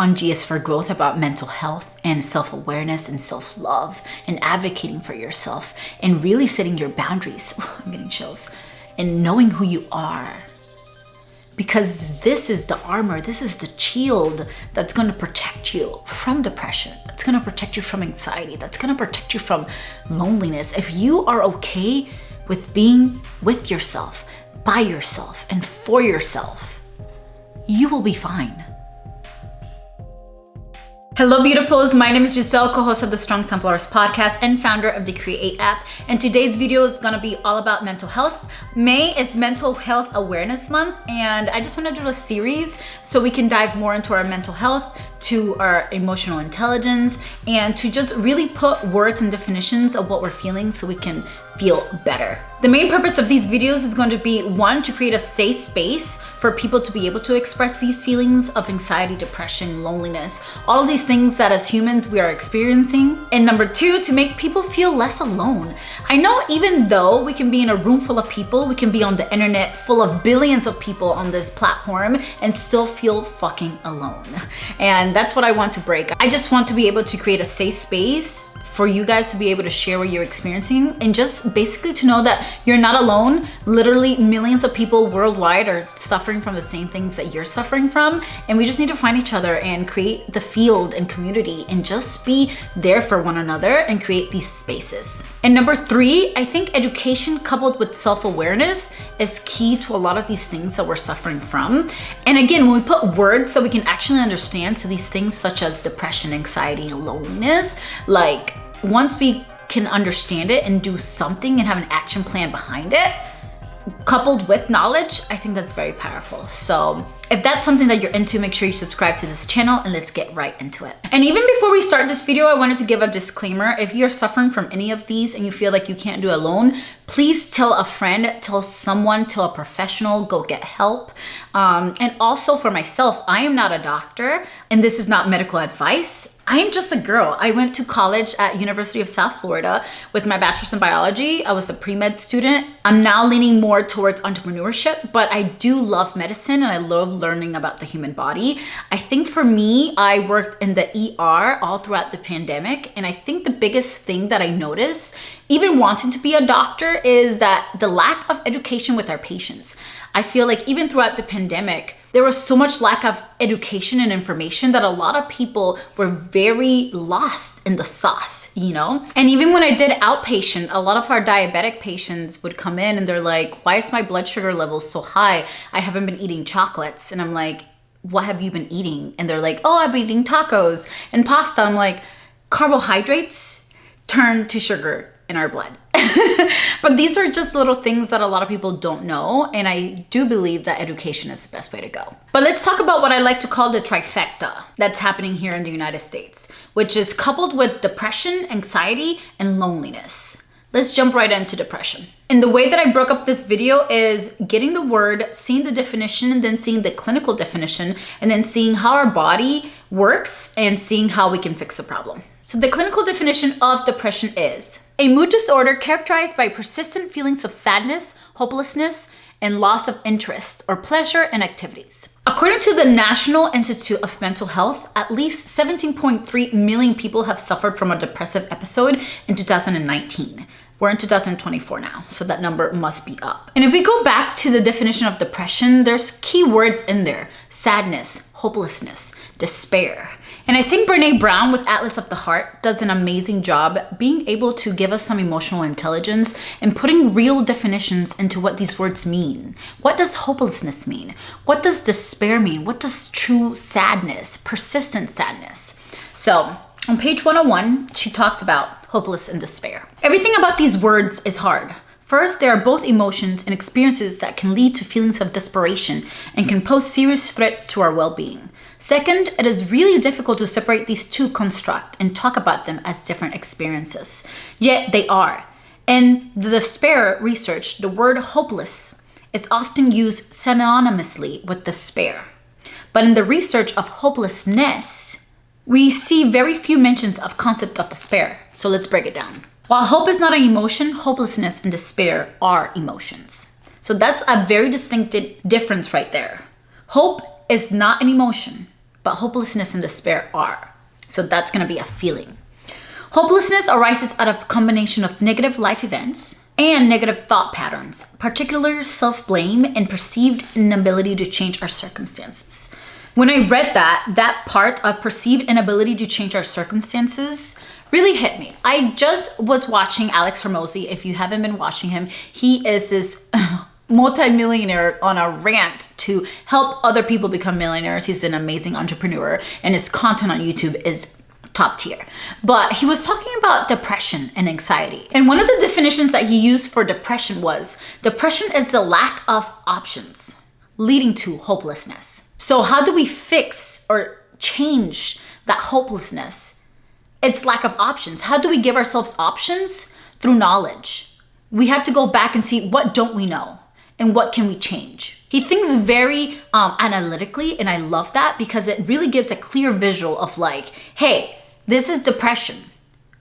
on GS for Growth about mental health and self-awareness and self-love and advocating for yourself and really setting your boundaries. I'm getting chills. And knowing who you are. Because this is the armor, this is the shield that's going to protect you from depression. That's going to protect you from anxiety. That's going to protect you from loneliness. If you are okay with being with yourself, by yourself, and for yourself, you will be fine. Hello beautifuls, my name is Giselle, co-host of the Strong Sunflowers podcast and founder of the Create app. And today's video is gonna be all about mental health. May is Mental Health Awareness Month, and I just wanna do a series so we can dive more into our mental health, to our emotional intelligence, and to just really put words and definitions of what we're feeling so we can feel better. The main purpose of these videos is going to be, one, to create a safe space for people to be able to express these feelings of anxiety, depression, loneliness, all of these things that as humans we are experiencing. And number two, to make people feel less alone. I know even though we can be in a room full of people, we can be on the internet full of billions of people on this platform and still feel fucking alone. And that's what I want to break. I just want to be able to create a safe space for you guys to be able to share what you're experiencing and just basically to know that you're not alone. Literally millions of people worldwide are suffering from the same things that you're suffering from, and we just need to find each other and create the field and community and just be there for one another and create these spaces. And number three, I think education coupled with self-awareness is key to a lot of these things that we're suffering from. And again, when we put words that we can actually understand, so these things such as depression, anxiety, and loneliness, like once we can understand it and do something and have an action plan behind it, coupled with knowledge, I think that's very powerful. So if that's something that you're into, make sure you subscribe to this channel and let's get right into it. And even before we start this video, I wanted to give a disclaimer. If you're suffering from any of these and you feel like you can't do it alone, please tell a friend, tell someone, tell a professional, go get help. And also for myself, I am not a doctor and this is not medical advice. I am just a girl. I went to college at University of South Florida with my bachelor's in biology. I was a pre-med student. I'm now leaning more towards entrepreneurship, but I do love medicine and I love learning about the human body. I think for me, I worked in the ER all throughout the pandemic. And I think the biggest thing that I noticed, even wanting to be a doctor, is that the lack of education with our patients. I feel like even throughout the pandemic, there was so much lack of education and information that a lot of people were very lost in the sauce, you know? And even when I did outpatient, a lot of our diabetic patients would come in and they're like, why is my blood sugar level so high? I haven't been eating chocolates. And I'm like, what have you been eating? And they're like, oh, I've been eating tacos and pasta. I'm like, carbohydrates turn to sugar in our blood. But these are just little things that a lot of people don't know, and I do believe that education is the best way to go. But let's talk about what I like to call the trifecta that's happening here in the United States, which is coupled with depression, anxiety, and loneliness. Let's jump right into depression. And the way that I broke up this video is getting the word, seeing the definition, and then seeing the clinical definition, and then seeing how our body works and seeing how we can fix the problem. So the clinical definition of depression is a mood disorder characterized by persistent feelings of sadness, hopelessness, and loss of interest or pleasure in activities. According to the National Institute of Mental Health, at least 17.3 million people have suffered from a depressive episode in 2019. We're in 2024 now, so that number must be up. And if we go back to the definition of depression, there's key words in there: sadness, hopelessness, despair. And I think Brene Brown with Atlas of the Heart does an amazing job being able to give us some emotional intelligence and putting real definitions into what these words mean. What does hopelessness mean? What does despair mean? What does true sadness, persistent sadness? So on page 101, she talks about hopeless and despair. Everything about these words is hard. First, they are both emotions and experiences that can lead to feelings of desperation and can pose serious threats to our well-being. Second, it is really difficult to separate these two constructs and talk about them as different experiences. Yet they are. In the despair research, the word hopeless is often used synonymously with despair. But in the research of hopelessness, we see very few mentions of concept of despair. So let's break it down. While hope is not an emotion, hopelessness and despair are emotions. So that's a very distinct difference right there. Hope is not an emotion. but hopelessness and despair are. So that's going to be a feeling. Hopelessness arises out of a combination of negative life events and negative thought patterns, particular self-blame and perceived inability to change our circumstances. When I read that part of perceived inability to change our circumstances really hit me. I just was watching Alex Hormozi. If you haven't been watching him, he is this multi-millionaire on a rant to help other people become millionaires. He's an amazing entrepreneur and his content on YouTube is top tier. But he was talking about depression and anxiety. And one of the definitions that he used for depression was, depression is the lack of options leading to hopelessness. So how do we fix or change that hopelessness? It's lack of options. How do we give ourselves options? Through knowledge. We have to go back and see, what don't we know and what can we change? He thinks very analytically, and I love that because it really gives a clear visual of like, hey, this is depression.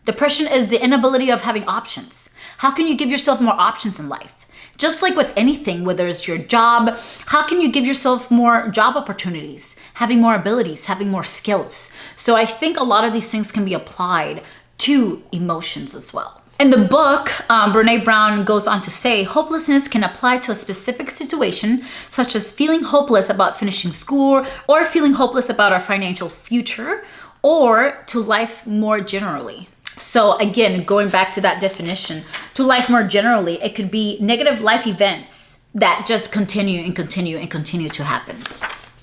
Depression is the inability of having options. How can you give yourself more options in life? Just like with anything, whether it's your job, how can you give yourself more job opportunities, having more abilities, having more skills? So I think a lot of these things can be applied to emotions as well. In the book, Brene Brown goes on to say, hopelessness can apply to a specific situation, such as feeling hopeless about finishing school or feeling hopeless about our financial future, or to life more generally. So again, going back to that definition, to life more generally, it could be negative life events that just continue and continue and continue to happen.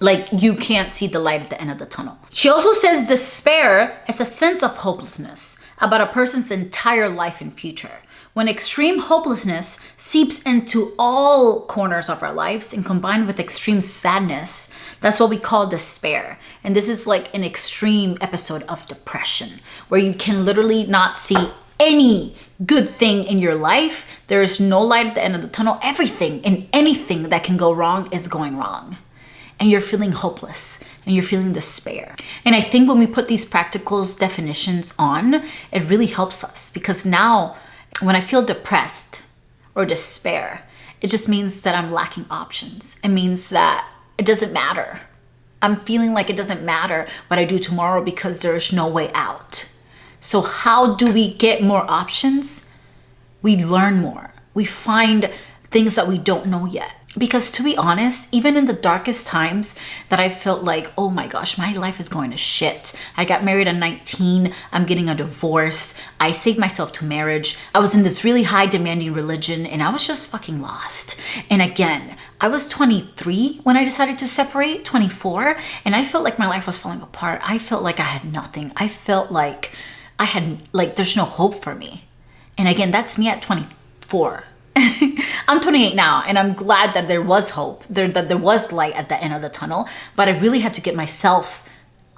Like you can't see the light at the end of the tunnel. She also says despair is a sense of hopelessness about a person's entire life and future. When extreme hopelessness seeps into all corners of our lives and combined with extreme sadness, that's what we call despair. And this is like an extreme episode of depression where you can literally not see any good thing in your life. There is no light at the end of the tunnel. Everything and anything that can go wrong is going wrong. And you're feeling hopeless and you're feeling despair. And I think when we put these practical definitions on, it really helps us because now when I feel depressed or despair, it just means that I'm lacking options. It means that it doesn't matter. I'm feeling like it doesn't matter what I do tomorrow because there's no way out. So how do we get more options? We learn more. We find things that we don't know yet. Because to be honest, even in the darkest times that I felt like, oh my gosh, my life is going to shit. I got married at 19. I'm getting a divorce. I saved myself to marriage. I was in this really high demanding religion and I was just fucking lost. And again, I was 23 when I decided to separate, 24. And I felt like my life was falling apart. I felt like I had nothing. I felt like there's no hope for me. And again, that's me at 24. I'm 28 now and I'm glad that there was hope, that there was light at the end of the tunnel, but I really had to get myself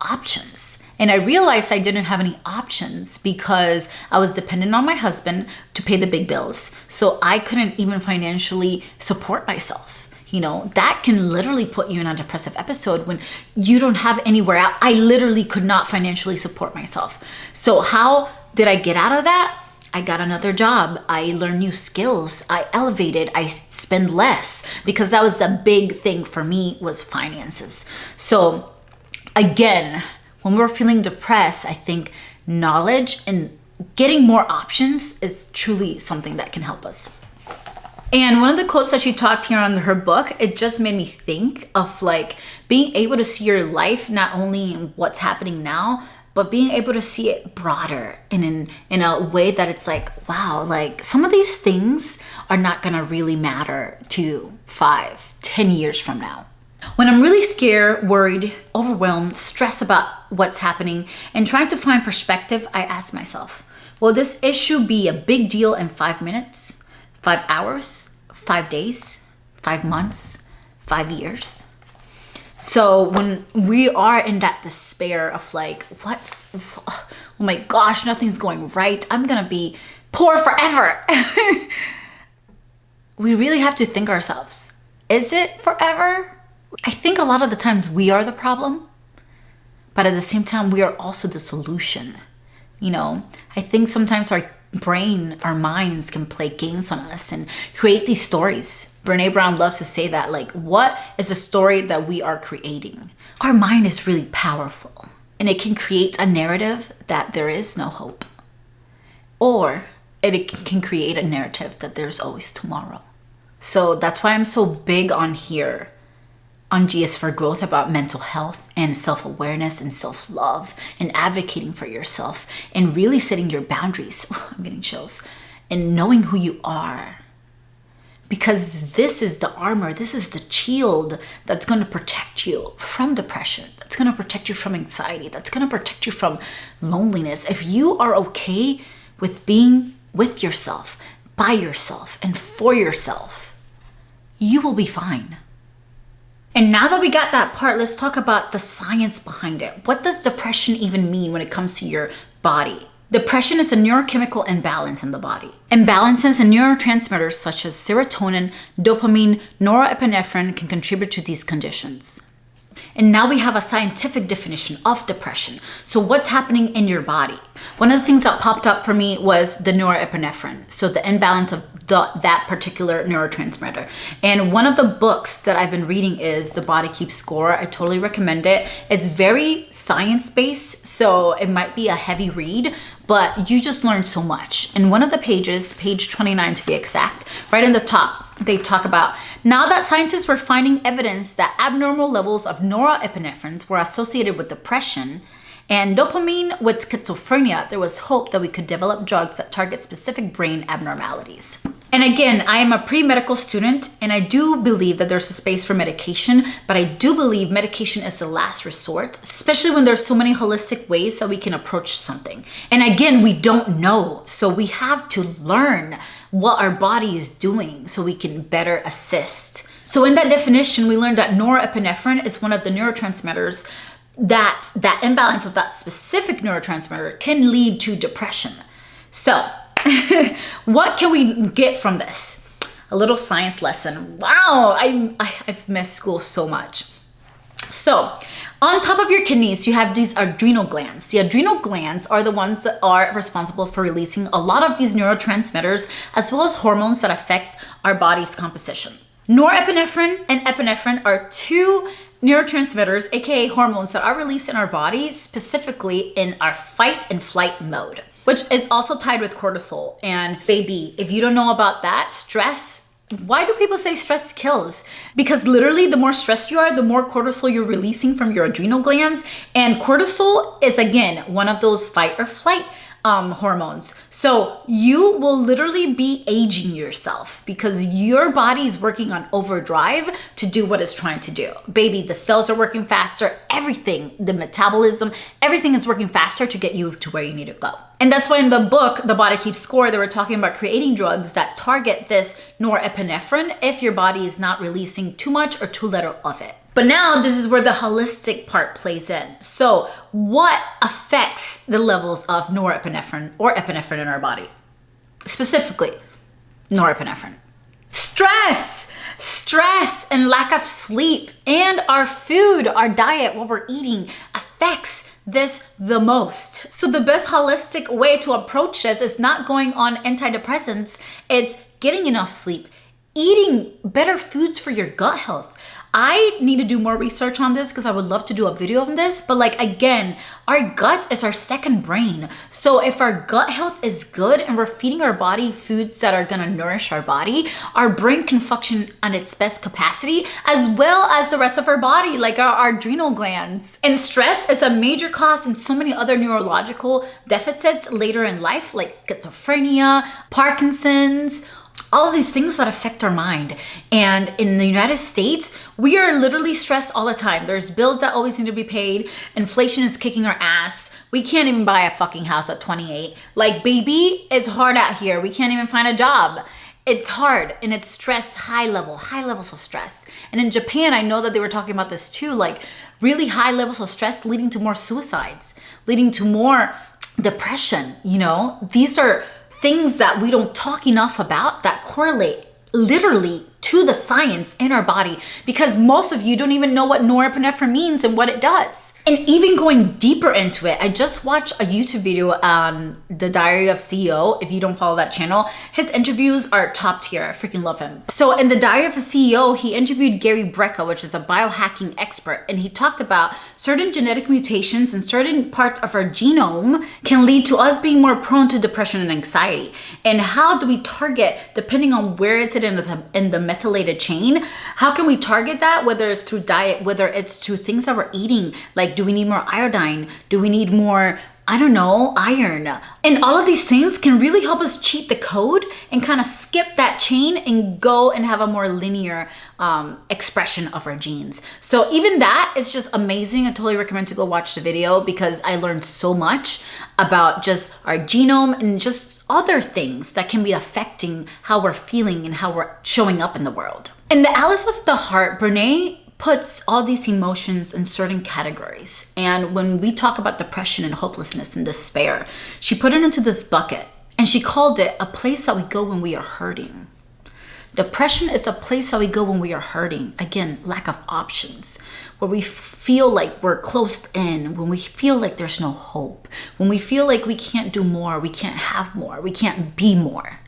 options. And I realized I didn't have any options because I was dependent on my husband to pay the big bills. So I couldn't even financially support myself. You know, that can literally put you in a depressive episode when you don't have anywhere out. I literally could not financially support myself. So how did I get out of that? I got another job. I learned new skills. I elevated. I spend less because that was the big thing for me was finances. So again, when we're feeling depressed, I think knowledge and getting more options is truly something that can help us. And one of the quotes that she talked here on her book, it just made me think of like being able to see your life not only in what's happening now, but being able to see it broader and in a way that it's like, wow, like some of these things are not gonna really matter to 5-10 years from now. When I'm really scared, worried, overwhelmed, stressed about what's happening, and trying to find perspective, I ask myself, will this issue be a big deal in 5 minutes, 5 hours, 5 days, 5 months, 5 years? So when we are in that despair of like, oh my gosh, nothing's going right. I'm gonna be poor forever. We really have to think ourselves, is it forever? I think a lot of the times we are the problem, but at the same time, we are also the solution. You know, I think sometimes our brain, our minds can play games on us and create these stories Brene Brown loves to say that, like, what is the story that we are creating? Our mind is really powerful, and it can create a narrative that there is no hope, or it can create a narrative that there's always tomorrow. So that's why I'm so big on here on GS for Growth about mental health and self-awareness and self-love and advocating for yourself and really setting your boundaries. I'm getting chills. And knowing who you are. Because this is the armor, this is the shield that's going to protect you from depression, that's going to protect you from anxiety, that's going to protect you from loneliness. If you are okay with being with yourself, by yourself, and for yourself, you will be fine. And now that we got that part, let's talk about the science behind it. What does depression even mean when it comes to your body? Depression is a neurochemical imbalance in the body. Imbalances in neurotransmitters such as serotonin, dopamine, norepinephrine can contribute to these conditions. And now we have a scientific definition of depression. So what's happening in your body? One of the things that popped up for me was the norepinephrine. So the imbalance of that particular neurotransmitter. And one of the books that I've been reading is The Body Keeps Score. I totally recommend it. It's very science-based, so it might be a heavy read, but you just learn so much. And one of the pages, page 29 to be exact, right in the top, they talk about, now that scientists were finding evidence that abnormal levels of norepinephrine were associated with depression and dopamine with schizophrenia, there was hope that we could develop drugs that target specific brain abnormalities. And again, I am a pre-medical student, and I do believe that there's a space for medication, but I do believe medication is the last resort, especially when there's so many holistic ways that we can approach something. And again, we don't know, so we have to learn what our body is doing so we can better assist. So in that definition, we learned that norepinephrine is one of the neurotransmitters that imbalance of that specific neurotransmitter can lead to depression. So what can we get from this? A little science lesson. Wow, I've missed school so much. So on top of your kidneys, you have these adrenal glands. The adrenal glands are the ones that are responsible for releasing a lot of these neurotransmitters as well as hormones that affect our body's composition. Norepinephrine and epinephrine are two neurotransmitters, aka hormones, that are released in our body, specifically in our fight and flight mode, which is also tied with cortisol. And baby, if you don't know about that, stress, why do people say stress kills? Because literally the more stressed you are, the more cortisol you're releasing from your adrenal glands. And cortisol is, again, one of those fight or flight hormones. So you will literally be aging yourself because your body is working on overdrive to do what it's trying to do. Baby, the cells are working faster, everything, the metabolism, everything is working faster to get you to where you need to go. And that's why in the book, The Body Keeps Score, they were talking about creating drugs that target this norepinephrine if your body is not releasing too much or too little of it. But now this is where the holistic part plays in. So what affects the levels of norepinephrine or epinephrine in our body? Specifically, norepinephrine. Stress and lack of sleep and our food, our diet, what we're eating affects this the most. So the best holistic way to approach this is not going on antidepressants, it's getting enough sleep, eating better foods for your gut health. I need to do more research on this because I would love to do a video on this, but like, again, our gut is our second brain. So if our gut health is good and we're feeding our body foods that are gonna nourish our body, our brain can function at its best capacity as well as the rest of our body, like our adrenal glands. And stress is a major cause in so many other neurological deficits later in life, like schizophrenia, Parkinson's, all of these things that affect our mind. And in the United States, we are literally stressed all the time. There's bills that always need to be paid. Inflation is kicking our ass. We can't even buy a fucking house at 28. Like, baby, it's hard out here. We can't even find a job. It's hard and it's stress, high levels of stress. And in Japan, I know that they were talking about this too, like really high levels of stress leading to more suicides, leading to more depression, you know? These are things that we don't talk enough about that correlate literally to the science in our body, because most of you don't even know what norepinephrine means and what it does. And even going deeper into it, I just watched a YouTube video on The Diary of CEO. If you don't follow that channel, his interviews are top tier. I freaking love him. So in The Diary of a CEO, he interviewed Gary Brecka, which is a biohacking expert. And he talked about certain genetic mutations in certain parts of our genome can lead to us being more prone to depression and anxiety. And how do we target, depending on where is it in the methylated chain, how can we target that? Whether it's through diet, whether it's through things that we're eating, like do we need more iodine? Do we need more, I don't know, iron? And all of these things can really help us cheat the code and kind of skip that chain and go and have a more linear expression of our genes. So even that is just amazing. I totally recommend to go watch the video because I learned so much about just our genome and just other things that can be affecting how we're feeling and how we're showing up in the world. In the Atlas of the Heart, Brene puts all these emotions in certain categories. And when we talk about depression and hopelessness and despair, she put it into this bucket and she called it a place that we go when we are hurting. Depression is a place that we go when we are hurting. Again, lack of options, where we feel like we're closed in, when we feel like there's no hope, when we feel like we can't do more, we can't have more, we can't be more.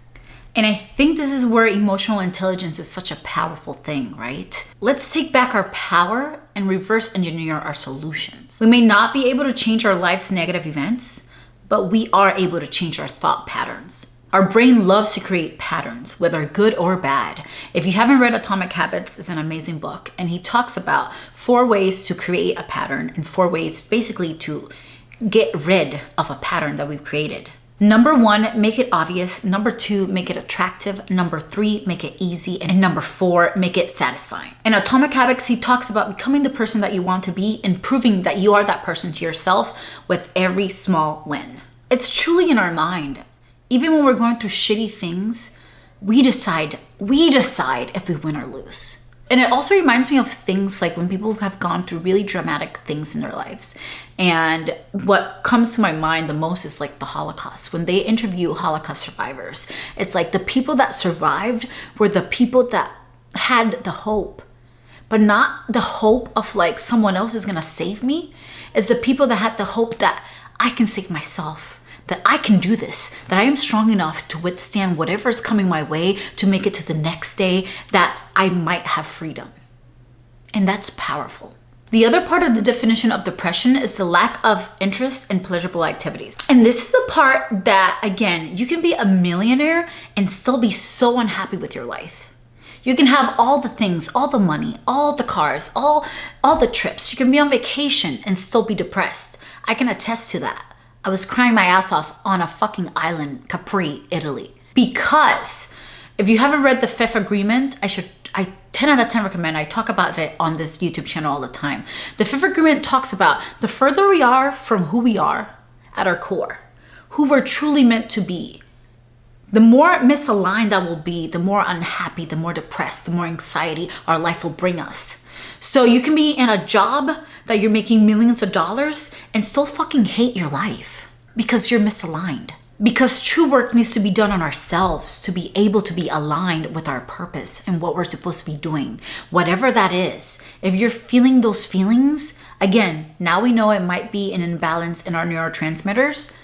And I think this is where emotional intelligence is such a powerful thing, right? Let's take back our power and reverse engineer our solutions. We may not be able to change our life's negative events, but we are able to change our thought patterns. Our brain loves to create patterns, whether good or bad. If you haven't read Atomic Habits, it's an amazing book. And he talks about 4 ways to create a pattern and 4 ways basically to get rid of a pattern that we've created. Number 1, make it obvious. Number 2, make it attractive. Number 3, make it easy. And number 4, make it satisfying. In Atomic Habits, he talks about becoming the person that you want to be and proving that you are that person to yourself with every small win. It's truly in our mind. Even when we're going through shitty things, we decide if we win or lose. And it also reminds me of things like when people have gone through really dramatic things in their lives. And what comes to my mind the most is like the Holocaust. When they interview Holocaust survivors, it's like the people that survived were the people that had the hope, but not the hope of like someone else is gonna save me. It's the people that had the hope that I can save myself, that I can do this, that I am strong enough to withstand whatever is coming my way to make it to the next day, that I might have freedom. And that's powerful. The other part of the definition of depression is the lack of interest in pleasurable activities. And this is the part that, again, you can be a millionaire and still be so unhappy with your life. You can have all the things, all the money, all the cars, all the trips. You can be on vacation and still be depressed. I can attest to that. I was crying my ass off on a fucking island, Capri, Italy. Because if you haven't read The Fifth Agreement, I 10 out of 10 recommend. I talk about it on this YouTube channel all the time. The Fifth Agreement talks about the further we are from who we are at our core, who we're truly meant to be, the more misaligned that will be, the more unhappy, the more depressed, the more anxiety our life will bring us. So you can be in a job that you're making millions of dollars and still fucking hate your life because you're misaligned. Because true work needs to be done on ourselves to be able to be aligned with our purpose and what we're supposed to be doing. Whatever that is, if you're feeling those feelings, again, now we know it might be an imbalance in our neurotransmitters,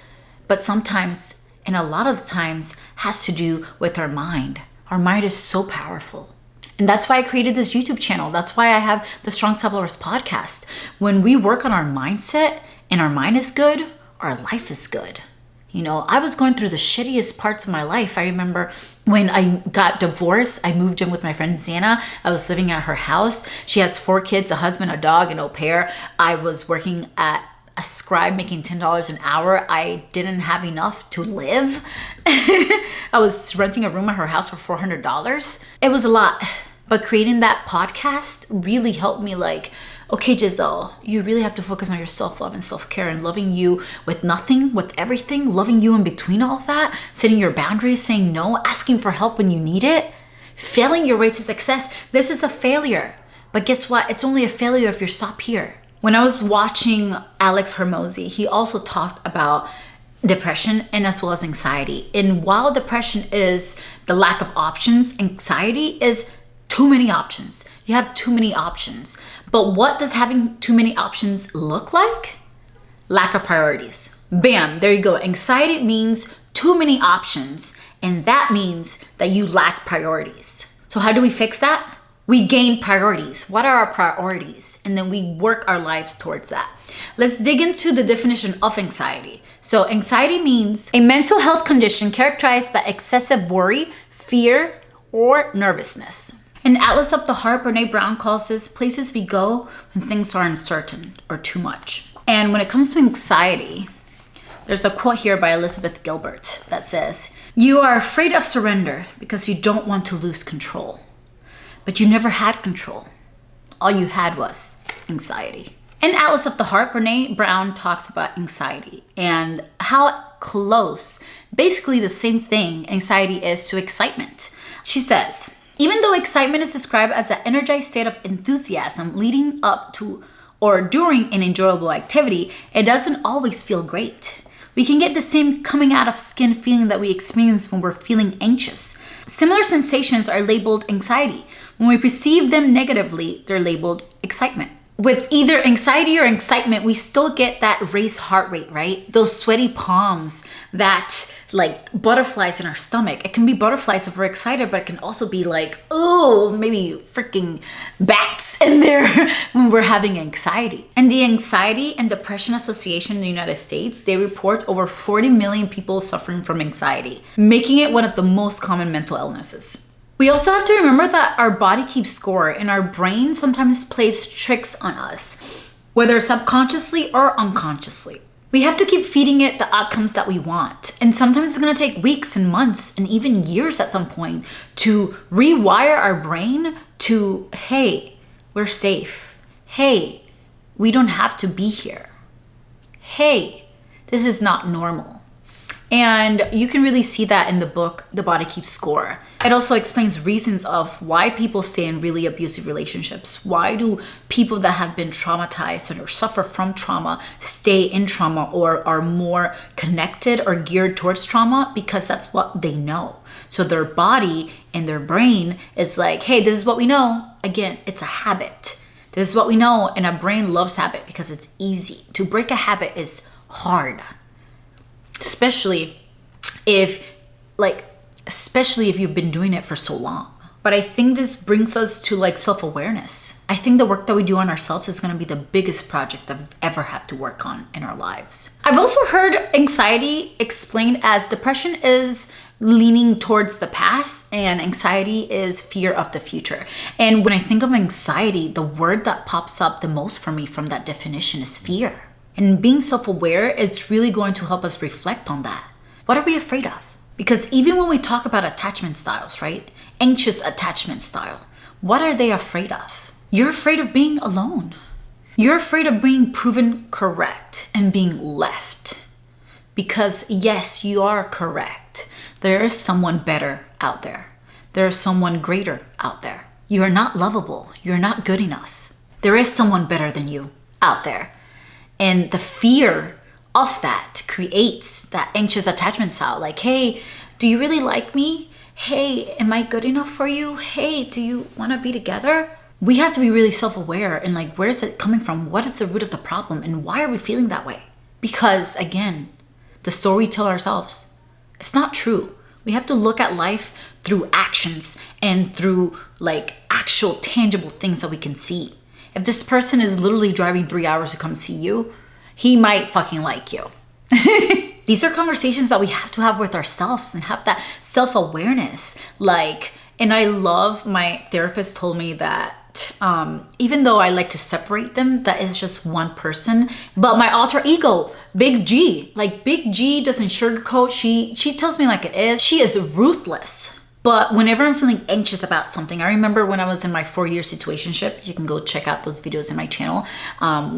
but sometimes, and a lot of the times, has to do with our mind. Our mind is so powerful. And that's why I created this YouTube channel. That's why I have the Strong Sunflowers podcast. When we work on our mindset and our mind is good, our life is good. You know, I was going through the shittiest parts of my life. I remember when I got divorced, I moved in with my friend Zana. I was living at her house. She has 4 kids, a husband, a dog, an au pair. I was working at a scribe making $10 an hour. I didn't have enough to live. I was renting a room at her house for $400. It was a lot. But creating that podcast really helped me like, okay, Giselle, you really have to focus on your self-love and self-care and loving you with nothing, with everything, loving you in between all that, setting your boundaries, saying no, asking for help when you need it, failing your way to success. This is a failure. But guess what? It's only a failure if you stop here. When I was watching Alex Hormozi, he also talked about depression and as well as anxiety. And while depression is the lack of options, anxiety is too many options. You have too many options. But what does having too many options look like? Lack of priorities. Bam, there you go. Anxiety means too many options, and that means that you lack priorities. So how do we fix that? We gain priorities. What are our priorities? And then we work our lives towards that. Let's dig into the definition of anxiety. So anxiety means a mental health condition characterized by excessive worry, fear, or nervousness. In Atlas of the Heart, Brene Brown calls this places we go when things are uncertain or too much. And when it comes to anxiety, there's a quote here by Elizabeth Gilbert that says, "You are afraid of surrender because you don't want to lose control. But you never had control. All you had was anxiety." In Atlas of the Heart, Brene Brown talks about anxiety and how close, basically the same thing, anxiety is to excitement. She says, even though excitement is described as an energized state of enthusiasm leading up to or during an enjoyable activity, it doesn't always feel great. We can get the same coming out of skin feeling that we experience when we're feeling anxious. Similar sensations are labeled anxiety. When we perceive them negatively, they're labeled excitement. With either anxiety or excitement, we still get that raised heart rate, right? Those sweaty palms, that like butterflies in our stomach. It can be butterflies if we're excited, but it can also be like, oh, maybe freaking bats in there when we're having anxiety. And the Anxiety and Depression Association in the United States, they report over 40 million people suffering from anxiety, making it one of the most common mental illnesses. We also have to remember that our body keeps score and our brain sometimes plays tricks on us, whether subconsciously or unconsciously. We have to keep feeding it the outcomes that we want. And sometimes it's gonna take weeks and months and even years at some point to rewire our brain to, hey, we're safe. Hey, we don't have to be here. Hey, this is not normal. And you can really see that in the book, The Body Keeps Score. It also explains reasons of why people stay in really abusive relationships. Why do people that have been traumatized or suffer from trauma stay in trauma or are more connected or geared towards trauma? Because that's what they know. So their body and their brain is like, hey, this is what we know. Again, it's a habit. This is what we know, and our brain loves habit because it's easy. To break a habit is hard. Especially if you've been doing it for so long. But I think this brings us to like self-awareness. I think the work that we do on ourselves is going to be the biggest project that we've ever had to work on in our lives. I've also heard anxiety explained as depression is leaning towards the past and anxiety is fear of the future. And when I think of anxiety, the word that pops up the most for me from that definition is fear. And being self-aware, it's really going to help us reflect on that. What are we afraid of? Because even when we talk about attachment styles, right? Anxious attachment style, what are they afraid of? You're afraid of being alone. You're afraid of being proven correct and being left. Because yes, you are correct. There is someone better out there. There is someone greater out there. You are not lovable. You're not good enough. There is someone better than you out there. And the fear of that creates that anxious attachment style. Like, hey, do you really like me? Hey, am I good enough for you? Hey, do you want to be together? We have to be really self-aware and like, where is it coming from? What is the root of the problem? And why are we feeling that way? Because again, the story we tell ourselves, it's not true. We have to look at life through actions and through like actual tangible things that we can see. If this person is literally driving 3 hours to come see you, he might fucking like you. These are conversations that we have to have with ourselves and have that self-awareness. Like, and I love, my therapist told me that even though I like to separate them, that is just one person, but my alter ego, Big G, like Big G doesn't sugarcoat. She tells me like it is. She is ruthless. But whenever I'm feeling anxious about something, I remember when I was in my 4-year situationship, you can go check out those videos in my channel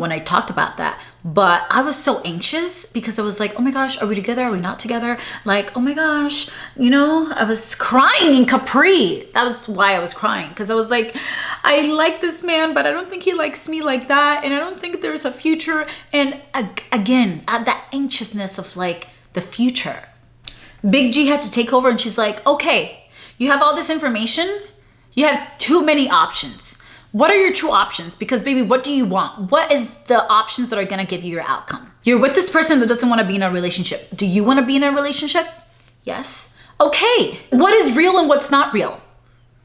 when I talked about that. But I was so anxious because I was like, oh my gosh, are we together? Are we not together? Like, oh my gosh, you know, I was crying in Capri. That was why I was crying, because I was like, I like this man, but I don't think he likes me like that. And I don't think there's a future. And again, that anxiousness of like the future. Big G had to take over and she's like, okay, you have all this information. You have too many options. What are your true options? Because baby, what do you want? What is the options that are gonna give you your outcome? You're with this person that doesn't wanna be in a relationship. Do you wanna be in a relationship? Yes. Okay, what is real and what's not real?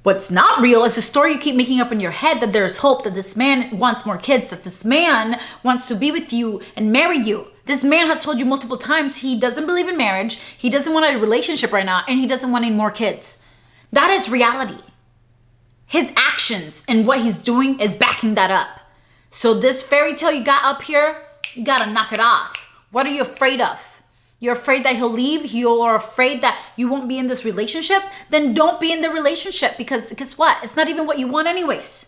What's not real is the story you keep making up in your head that there's hope, that this man wants more kids, that this man wants to be with you and marry you. This man has told you multiple times he doesn't believe in marriage, he doesn't want a relationship right now, and he doesn't want any more kids. That is reality. His actions and what he's doing is backing that up. So this fairy tale you got up here, you gotta knock it off. What are you afraid of? You're afraid that he'll leave? You're afraid that you won't be in this relationship? Then don't be in the relationship, because guess what? It's not even what you want anyways.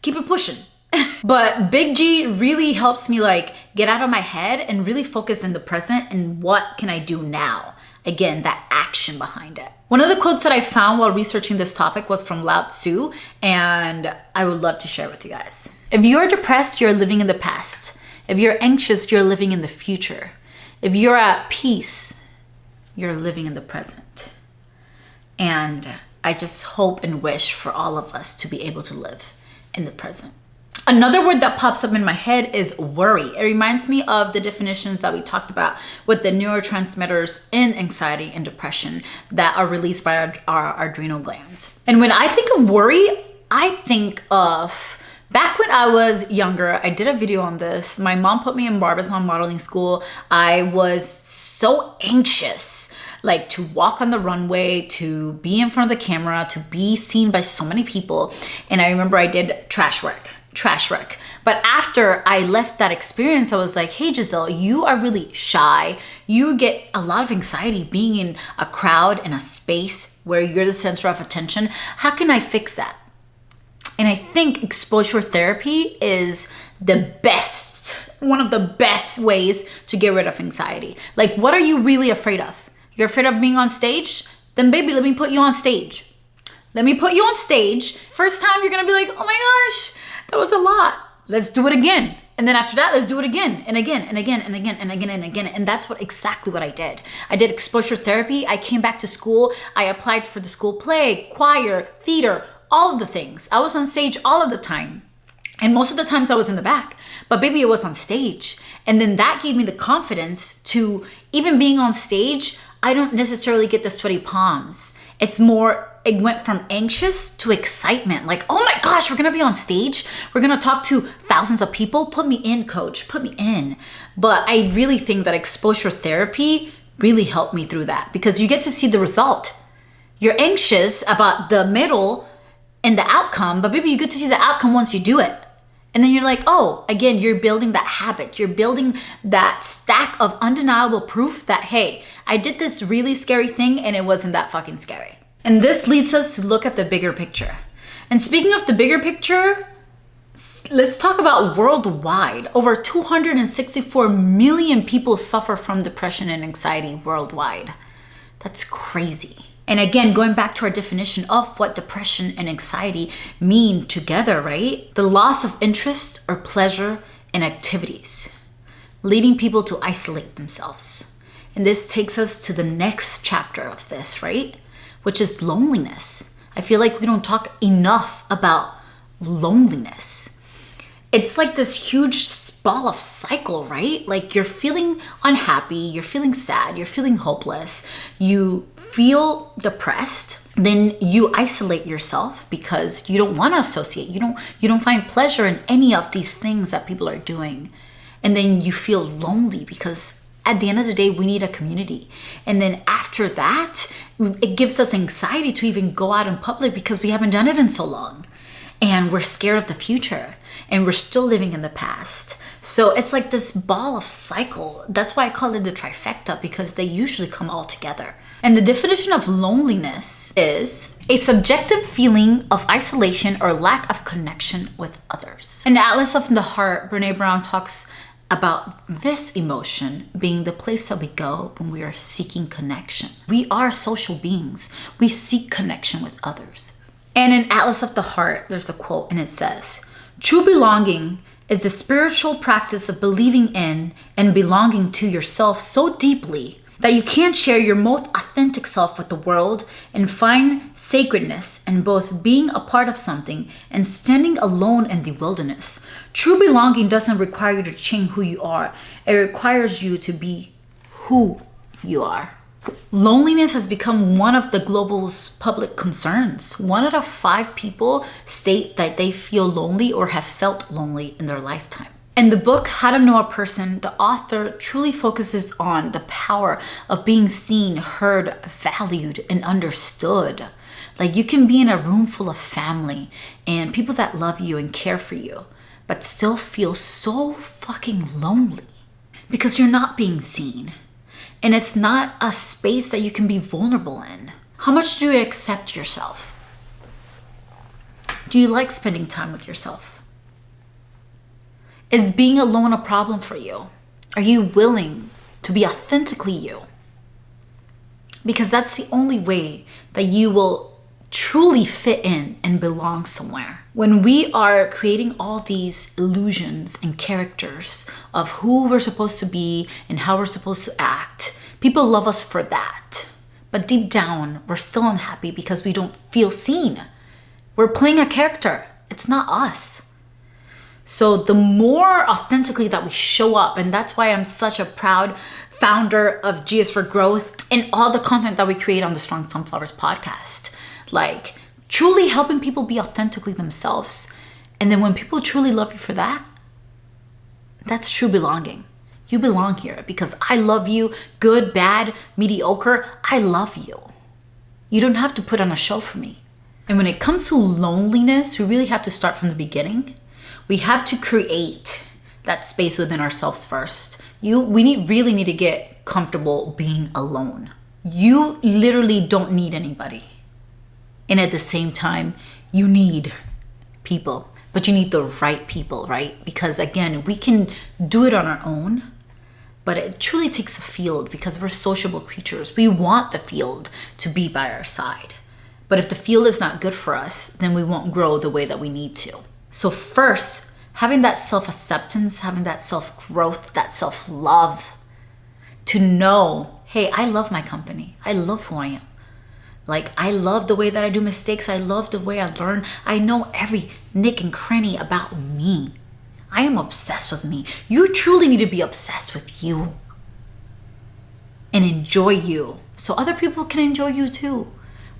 Keep it pushing. But Big G really helps me like get out of my head and really focus in the present and what can I do now? Again, that action behind it. One of the quotes that I found while researching this topic was from Lao Tzu, and I would love to share it with you guys. If you're depressed, you're living in the past. If you're anxious, you're living in the future. If you're at peace, you're living in the present. And I just hope and wish for all of us to be able to live in the present. Another word that pops up in my head is worry. It reminds me of the definitions that we talked about with the neurotransmitters in anxiety and depression that are released by our adrenal glands. And when I think of worry, I think of back when I was younger. I did a video on this. My mom put me in Barbizon modeling school. I was so anxious, like to walk on the runway, to be in front of the camera, to be seen by so many people. And I remember I did trash wreck. But after I left that experience, I was like, hey, Giselle, you are really shy. You get a lot of anxiety being in a crowd, in a space where you're the center of attention. How can I fix that? And I think exposure therapy is one of the best ways to get rid of anxiety. Like, what are you really afraid of? You're afraid of being on stage? Then baby, let me put you on stage. Let me put you on stage. First time you're gonna be like, oh my gosh, that was a lot. Let's do it again. And then after that, let's do it again and again and again and again and again and again. And that's exactly what I did. I did exposure therapy. I came back to school. I applied for the school play, choir, theater, all of the things. I was on stage all of the time. And most of the times I was in the back, but baby, it was on stage. And then that gave me the confidence to, even being on stage, I don't necessarily get the sweaty palms. It's more, it went from anxious to excitement. Like, oh my gosh, we're gonna be on stage. We're gonna talk to thousands of people. Put me in, coach, put me in. But I really think that exposure therapy really helped me through that, because you get to see the result. You're anxious about the middle and the outcome, but maybe you get to see the outcome once you do it. And then you're like, oh, again, you're building that habit. You're building that stack of undeniable proof that, hey, I did this really scary thing and it wasn't that fucking scary. And this leads us to look at the bigger picture. And speaking of the bigger picture, let's talk about worldwide. Over 264 million people suffer from depression and anxiety worldwide. That's crazy. And again, going back to our definition of what depression and anxiety mean together, right? The loss of interest or pleasure in activities, leading people to isolate themselves. And this takes us to the next chapter of this, right? Which is loneliness. I feel like we don't talk enough about loneliness. It's like this huge ball of cycle, right? Like you're feeling unhappy, you're feeling sad, you're feeling hopeless, you feel depressed, then you isolate yourself because you don't want to associate. You don't find pleasure in any of these things that people are doing. And then you feel lonely because at the end of the day, we need a community. And then after that, it gives us anxiety to even go out in public because we haven't done it in so long. And we're scared of the future and we're still living in the past. So it's like this ball of cycle. That's why I call it the trifecta, because they usually come all together. And the definition of loneliness is a subjective feeling of isolation or lack of connection with others. In the Atlas of the Heart, Brené Brown talks about this emotion being the place that we go when we are seeking connection. We are social beings. We seek connection with others. And in Atlas of the Heart, there's a quote and it says, "True belonging is the spiritual practice of believing in and belonging to yourself so deeply That you can't share your most authentic self with the world and find sacredness in both being a part of something and standing alone in the wilderness. True belonging doesn't require you to change who you are. It requires you to be who you are. Loneliness has become one of the global's public concerns. 1 out of 5 people state that they feel lonely or have felt lonely in their lifetime. In the book, How to Know a Person, the author truly focuses on the power of being seen, heard, valued, and understood. Like, you can be in a room full of family and people that love you and care for you, but still feel so fucking lonely because you're not being seen. And it's not a space that you can be vulnerable in. How much do you accept yourself? Do you like spending time with yourself? Is being alone a problem for you? Are you willing to be authentically you? Because that's the only way that you will truly fit in and belong somewhere. When we are creating all these illusions and characters of who we're supposed to be and how we're supposed to act, people love us for that. But deep down, we're still unhappy because we don't feel seen. We're playing a character. It's not us. So the more authentically that we show up, and that's why I'm such a proud founder of GS for Growth and all the content that we create on the Strong Sunflowers podcast, like truly helping people be authentically themselves. And then when people truly love you for that, that's true belonging. You belong here because I love you, good, bad, mediocre. I love you. You don't have to put on a show for me. And when it comes to loneliness, we really have to start from the beginning. We have to create that space within ourselves first. We really need to get comfortable being alone. You literally don't need anybody. And at the same time, you need people, but you need the right people, right? Because again, we can do it on our own, but it truly takes a field because we're sociable creatures. We want the field to be by our side. But if the field is not good for us, then we won't grow the way that we need to. So first, having that self-acceptance, having that self-growth, that self-love, to know, hey, I love my company. I love who I am. Like, I love the way that I do mistakes. I love the way I learn. I know every nick and cranny about me. I am obsessed with me. You truly need to be obsessed with you and enjoy you so other people can enjoy you too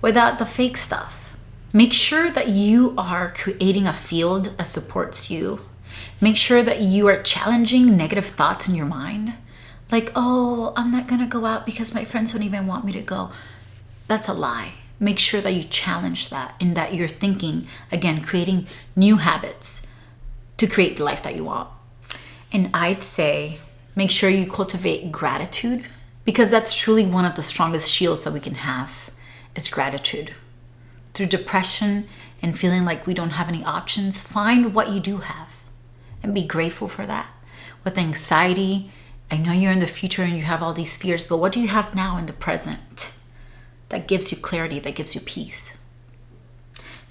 without the fake stuff. Make sure that you are creating a field that supports you. Make sure that you are challenging negative thoughts in your mind. Like, oh, I'm not gonna go out because my friends don't even want me to go. That's a lie. Make sure that you challenge that and that you're thinking, again, creating new habits to create the life that you want. And I'd say, make sure you cultivate gratitude because that's truly one of the strongest shields that we can have is gratitude. Through depression and feeling like we don't have any options, find what you do have and be grateful for that. With anxiety, I know you're in the future and you have all these fears, but what do you have now in the present that gives you clarity, that gives you peace?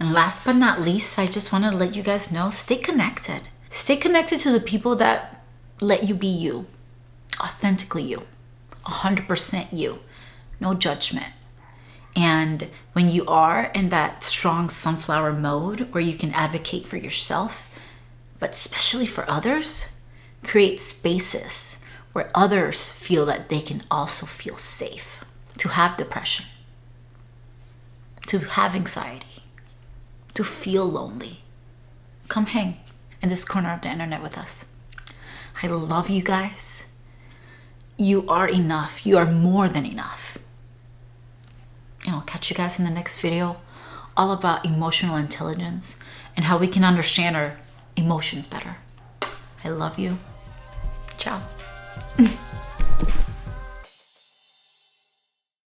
And last but not least, I just want to let you guys know, stay connected. Stay connected to the people that let you be you, authentically you, 100% you, no judgment. And when you are in that strong sunflower mode where you can advocate for yourself, but especially for others, create spaces where others feel that they can also feel safe to have depression, to have anxiety, to feel lonely. Come hang in this corner of the internet with us. I love you guys. You are enough. You are more than enough. And I'll catch you guys in the next video, all about emotional intelligence and how we can understand our emotions better. I love you. Ciao.